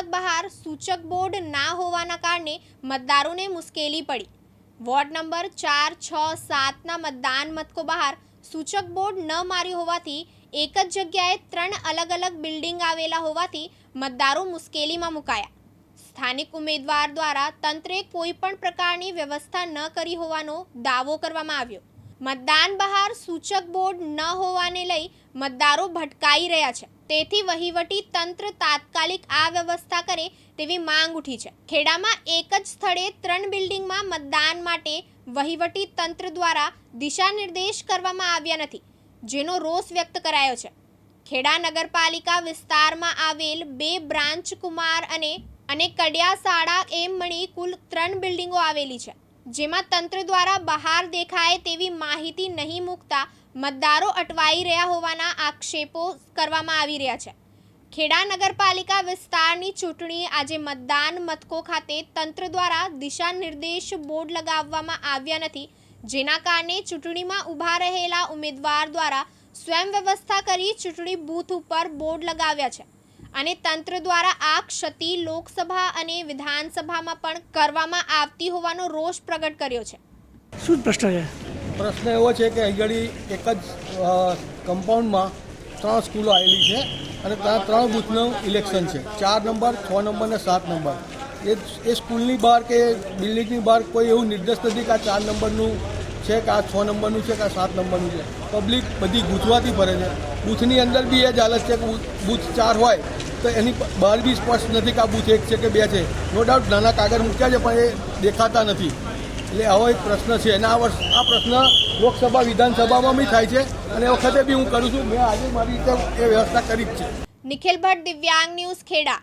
મથક બહાર સૂચક બોર્ડ ના હોવાના કારણે મતદારોને મુશ્કેલી પડી। વોર્ડ નંબર 4, 6, 7ના મતદાન મથકો બહાર સૂચક બોર્ડ ન માર્યું હોવાથી એક જ જગ્યાએ 3 અલગ અલગ બિલ્ડિંગ આવેલા હોવાથી મતદારો મુશ્કેલીમાં મુકાયા। સ્થાનિક ઉમેદવાર દ્વારા તંત્રે કોઈ પણ પ્રકારની વ્યવસ્થા ન કરી હોવાનો દાવો કરવામાં આવ્યો। મતદાન બહાર સૂચક બોર્ડ ન હોવાને લઈ મતદારો ભટકાઈ રહ્યા છે, તેથી વહીવટી તંત્ર તાત્કાલિક આ વ્યવસ્થા કરે તેવી માંગ ઉઠી છે। ખેડામાં એક જ સ્થળે 3 બિલ્ડિંગમાં મતદાન માટે વહીવટી તંત્ર દ્વારા દિશા નિર્દેશ કરવામાં આવ્યા નથી, જેનો રોષ વ્યક્ત કરાયો છે। ખેડા નગરપાલિકા વિસ્તારમાં આવેલ 2 બ્રાન્ચ કુમાર અને કડિયા શાળા એમ મણી કુલ 3 બિલ્ડિંગો આવેલી છે, જેમાં તંત્ર દ્વારા બહાર દેખાય તેવી માહિતી નહીં મૂકતા મતદારો અટવાઈ રહ્યા હોવાના આક્ષેપો કરવામાં આવી રહ્યા છે। ખેડા નગરપાલિકા વિસ્તારની ચૂંટણી આજે મતદાન મથકો ખાતે તંત્ર દ્વારા દિશા નિર્દેશ બોર્ડ લગાવવામાં આવ્યા નથી, જેના કારણે ચૂંટણીમાં ઊભા રહેલા ઉમેદવાર દ્વારા સ્વયં વ્યવસ્થા કરી ચૂંટણી બૂથ ઉપર બોર્ડ લગાવ્યા છે અને તંત્ર દ્વારા આ ક્ષતિ લોકસભા અને વિધાનસભામાં પણ કરવામાં આવતી હોવાનો રોષ પ્રગટ કર્યો છે। શું પ્રશ્ન છે? પ્રશ્ન એવો છે કે અહીં એક જ કમ્પાઉન્ડમાં 3 સ્કૂલો આવેલી છે અને ત્યાં 3 બૂથનું ઇલેક્શન છે, 4 નંબર, 6 નંબર અને 7 નંબર। એ સ્કૂલની બહાર કે બિલ્ડિંગની બહાર કોઈ એવું નિર્દેશ નથી કે આ 4 નંબરનું છે કે આ 6 નંબરનું છે કે આ 7 નંબરનું છે। પબ્લિક બધી ગૂંચવાથી ફરે છે। બૂથની અંદર બી એ જ હાલત છે કે બૂથ 4 હોય તો એની બહાર બી સ્પષ્ટ નથી કે આ બૂથ 1 છે કે 2 છે। નો ડાઉટ નાના કાગળ મૂક્યા છે પણ એ દેખાતા નથી, એટલે આવો એક પ્રશ્ન છે અને આ પ્રશ્ન લોકસભા વિધાનસભામાં બી થાય છે અને એ વખતે બી હું કરું છું। મેં આજે મારી રીતે એ વ્યવસ્થા કરી જ છે। નિખિલ ભટ્ટ, દિવ્યાંગ ન્યૂઝ, ખેડા।